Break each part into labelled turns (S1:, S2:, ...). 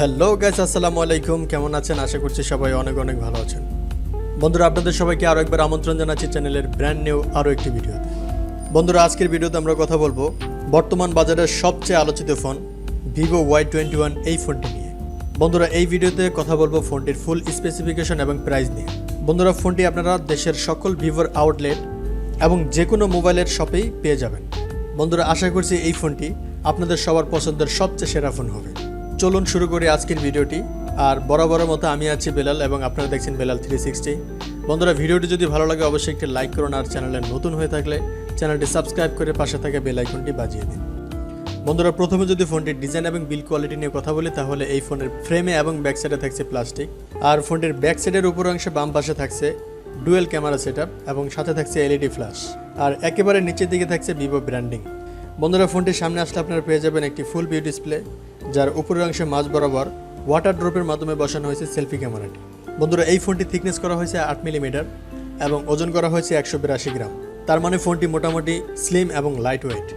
S1: Hello guys, আসসালামু আলাইকুম। কেমন আছেন? আশা করছি সবাই অনেক অনেক ভালো আছেন। বন্ধুরা, আপনাদের সবাইকে আরও একবার আমন্ত্রণ জানাচ্ছি চ্যানেলের ব্র্যান্ড নিউ আরও একটি ভিডিওতে। বন্ধুরা, আজকের ভিডিওতে আমরা কথা বলবো বর্তমান বাজারের সবচেয়ে আলোচিত ফোন ভিভো Y21 এই ফোনটি নিয়ে। বন্ধুরা, এই ভিডিওতে কথা বলবো ফোনটির ফুল স্পেসিফিকেশন এবং প্রাইস নিয়ে। বন্ধুরা, ফোনটি আপনারা দেশের সকল ভিভোর আউটলেট এবং যে কোনো মোবাইলের শপেই পেয়ে যাবেন। বন্ধুরা, আশা করছি এই ফোনটি আপনাদের সবার পছন্দের সবচেয়ে সেরা ফোন হবে। চলুন শুরু করি আজকের ভিডিওটি। আর বরাবরের মতো আমি আছি বেলাল এবং আপনারা দেখছেন Belal360। বন্ধুরা, ভিডিওটি যদি ভালো লাগে অবশ্যই একটি লাইক করুন, আর চ্যানেলে নতুন হয়ে থাকলে চ্যানেলটি সাবস্ক্রাইব করে পাশে থাকা বেল আইকনটি বাজিয়ে দিন। বন্ধুরা, প্রথমে যদি ফোনটির ডিজাইন এবং বিল্ড কোয়ালিটি নিয়ে কথা বলি, তাহলে এই ফোনের ফ্রেমে এবং ব্যাক সাইডে থাকছে প্লাস্টিক, আর ফোনটির ব্যাক সাইডের উপর অংশে বাম পাশে থাকছে ডুয়েল ক্যামেরা সেটআপ এবং সাথে থাকছে এলইডি ফ্ল্যাশ, আর একেবারে নিচের দিকে থাকছে ভিভো ব্র্যান্ডিং। বন্ধুরা, ফোনটির সামনে আসলে আপনারা পেয়ে যাবেন একটি ফুল ভিউ ডিসপ্লে, যার উপরের অংশে মাঝ বরাবর ওয়াটার ড্রপের মাধ্যমে বসানো হয়েছে সেলফি ক্যামেরাটি। বন্ধুরা, এই ফোনটি থিকনেস করা হয়েছে 8 মিলিমিটার এবং ওজন করা হয়েছে 182 গ্রাম। তার মানে ফোনটি মোটামুটি স্লিম এবং লাইট ওয়েট।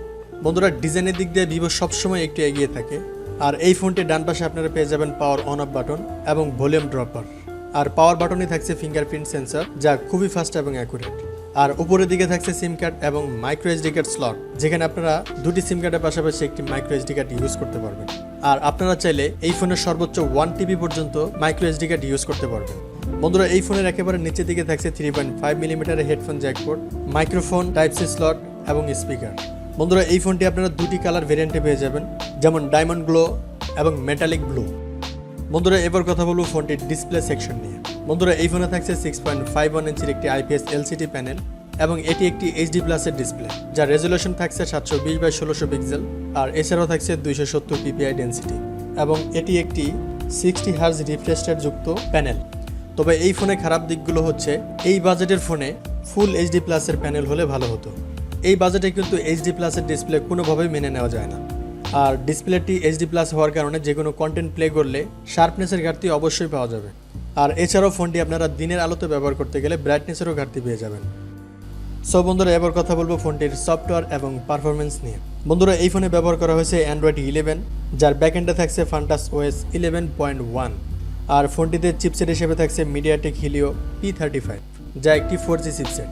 S1: বন্ধুরা, ডিজাইনের দিক দিয়ে ভিভো সবসময় একটু এগিয়ে থাকে। আর এই ফোনটির ডান পাশে আপনারা পেয়ে যাবেন পাওয়ার অন অফ বাটন এবং ভলিউম ড্রপার, আর পাওয়ার বাটনে থাকছে ফিঙ্গারপ্রিন্ট সেন্সর, যা খুবই ফাস্ট এবং অ্যাকুরেট। আর উপরের দিকে থাকছে সিম কার্ড এবং মাইক্রো এসডি কার্ড স্লট, যেখানে আপনারা দুটি সিম কার্ডের পাশাপাশি একটি মাইক্রো এসডি কার্ড ইউজ করতে পারবেন। আর আপনারা চাইলে এই ফোনের সর্বোচ্চ 1 TB পর্যন্ত মাইক্রো এসডি কার্ড ইউজ করতে পারবেন। বন্ধুরা, এই ফোনের একেবারে নিচের দিকে থাকছে 3.5 মিলিমিটারের headphone jack port, microphone, type C slot এবং স্পিকার। বন্ধুরা, এই ফোনটি আপনারা দুটি কালার ভেরিয়েন্টে পেয়ে যাবেন, যেমন ডায়মন্ড গ্লো এবং মেটালিক ব্লু। বন্ধুরা, এবার কথা বলবো ফোনটির ডিসপ্লে সেকশন নিয়ে। বন্ধুরা, এই ফোনে থাকছে 6.51 ইঞ্চির একটি IPS LCD প্যানেল এবং এটি একটি HD প্লাসের ডিসপ্লে, যার রেজুলেশন থাকছে 720x1600 পিক্সেল, আর এছাড়াও থাকছে 270 ppi ডেন্সিটি এবং এটি একটি 60 Hz রিফ্রেশ রেট যুক্ত প্যানেল। তবে এই ফোনে খারাপ দিকগুলো হচ্ছে এই বাজেটের ফোনে ফুল HD প্লাসের প্যানেল হলে ভালো হতো। এই বাজেটে কিন্তু HD প্লাসের ডিসপ্লে কোনোভাবেই মেনে নেওয়া যায় না, আর ডিসপ্লেটি HD প্লাস হওয়ার কারণে যে কোনো কন্টেন্ট প্লে করলে শার্পনেসের ঘাটতি অবশ্যই পাওয়া যাবে। আর এছাড়াও ফোনটি আপনারা দিনের আলোতে ব্যবহার করতে গেলে ব্রাইটনেসেরও ঘাটতি পেয়ে যাবেন। সো বন্ধুরা, এবার কথা বলবো ফোনটির সফটওয়্যার এবং পারফরমেন্স নিয়ে। বন্ধুরা, এই ফোনে ব্যবহার করা হয়েছে অ্যান্ড্রয়েড 11, যার ব্যাকএন্ডে থাকছে ফান্টাস OS 11.1, আর ফোনটিতে চিপসেট হিসেবে থাকছে মিডিয়াটেক হিলিও P35, যা একটি 4G চিপসেট।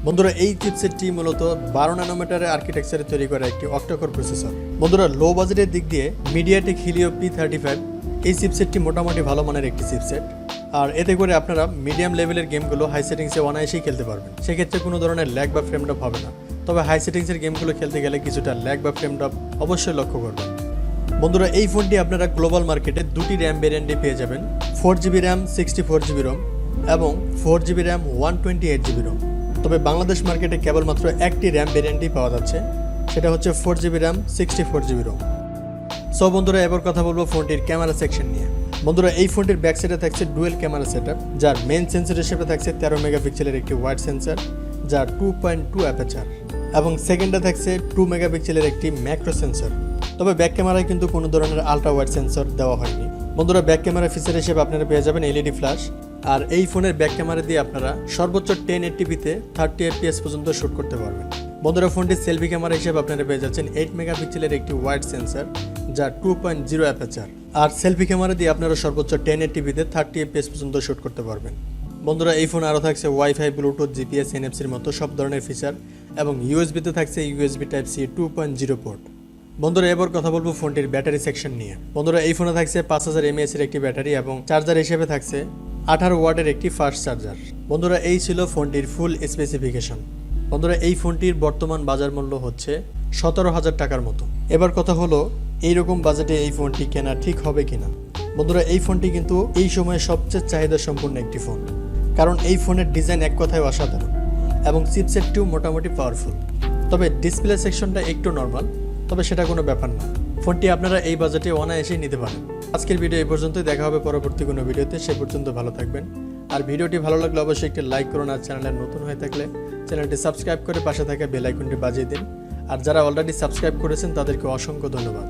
S1: বন্ধুরা, এই চিপসেটটি মূলত 12 ন্যানোমিটারের আর্কিটেকচারে তৈরি করা একটি অক্টাকোর প্রসেসর। বন্ধুরা, লো বাজেটের দিক দিয়ে মিডিয়াটেক হিলিও P35 এই চিপসেটটি মোটামুটি ভালো মানের একটি চিপসেট, আর এতে করে আপনারা মিডিয়াম লেভেলের গেমগুলো হাই সেটিংসে অনায়াসেই খেলতে পারবেন। সেক্ষেত্রে কোনো ধরনের ল্যাগ বা ফ্রেম ড্রপ হবে না, তবে হাই সেটিংসের গেমগুলো খেলতে গেলে কিছুটা ল্যাগ বা ফ্রেম ড্রপ অবশ্যই লক্ষ্য করবেন। বন্ধুরা, এই ফোনটি আপনারা গ্লোবাল মার্কেটে দুটি র্যাম ভেরিয়েন্টে পেয়ে যাবেন, 4GB র্যাম 64GB রোম এবং 4GB র্যাম 128GB রোম। তবে বাংলাদেশ মার্কেটে কেবলমাত্র একটি র্যাম ভেরিয়েন্টই পাওয়া যাচ্ছে, সেটা হচ্ছে 4GB RAM 64GB Rome. So বন্ধুরা, এবার কথা বলবো ফোনটির ক্যামেরা সেকশন নিয়ে। বন্ধুরা, এই ফোনটির ব্যাক সাইডে থাকছে ডুয়েল ক্যামেরা সেটআপ, যার মেইন সেন্সর হিসেবে থাকছে 13 মেগাপিক্সেলের একটি ওয়াইড সেন্সর, যার 2.2 অ্যাপারচার, এবং সেকেন্ডে থাকছে 2 মেগাপিক্সেলের একটি ম্যাক্রো সেন্সর। তবে ব্যাক ক্যামেরায় কিন্তু কোনো ধরনের আলট্রা ওয়াইড সেন্সর দেওয়া হয়নি। বন্ধুরা, ব্যাক ক্যামেরা ফিচার হিসেবে আপনারা পেয়ে যাবেন এলইডি ফ্ল্যাশ, আর এই ফোনের ব্যাক ক্যামেরা দিয়ে আপনারা সর্বোচ্চ 1080p-তে 30 fps পর্যন্ত শ্যুট করতে পারবেন। বন্ধুরা, ফোনটির সেলফি ক্যামেরা হিসেবে আপনারা পেয়ে যাচ্ছেন 8 মেগাপিক্সেলের একটি ওয়াইড সেন্সর, যার 2.0 অ্যাপারচার, আর সেলফি ক্যামেরা দিয়ে আপনারা সর্বোচ্চ 1080p-তে 30 fps পর্যন্ত শ্যুট করতে পারবেন। বন্ধুরা, এই ফোনে আরও থাকছে ওয়াইফাই, ব্লুটুথ, জিপিএস, এনএফসির মতো সব ধরনের ফিচার, এবং ইউএসবিতে থাকছে USB Type-C 2.0 পোর্ট। বন্ধুরা, এবার কথা বলবো ফোনটির ব্যাটারি সেকশন নিয়ে। বন্ধুরা, এই ফোনে থাকছে 5000 mAh এর একটি ব্যাটারি এবং চার্জার হিসেবে থাকছে 18 ওয়াটের একটি ফাস্ট চার্জার। বন্ধুরা, এই ছিল ফোনটির ফুল স্পেসিফিকেশন। বন্ধুরা, এই ফোনটির বর্তমান বাজার মূল্য হচ্ছে 17,000 টাকার মতো। এবার কথা হলো এইরকম বাজেটে এই ফোনটি কেনা ঠিক হবে কিনা। বন্ধুরা, এই ফোনটি কিন্তু এই সময়ে সবচেয়ে চাহিদা সম্পন্ন একটি ফোন, কারণ এই ফোনের ডিজাইন এক কথায় অসাধারণ এবং চিপসেটটিও মোটামুটি পাওয়ারফুল। তবে ডিসপ্লে সেকশনটা একটু নর্মাল, তবে সেটা কোনো ব্যাপার না। ফোনটি আপনারা এই বাজেটে অনায়াসেই নিতে পারেন। আজকের ভিডিও এই পর্যন্তই, দেখা হবে পরবর্তী কোনো ভিডিওতে। সে পর্যন্ত ভালো থাকবেন। আর ভিডিওটি ভালো লাগলে অবশ্যই একটি লাইক করুন, আর চ্যানেলে নতুন হয়ে থাকলে চ্যানেলটি সাবস্ক্রাইব করে পাশে থাকা বেল আইকনটি বাজিয়ে দিন। আর যারা অলরেডি সাবস্ক্রাইব করেছেন তাদেরকে অসংখ্য ধন্যবাদ।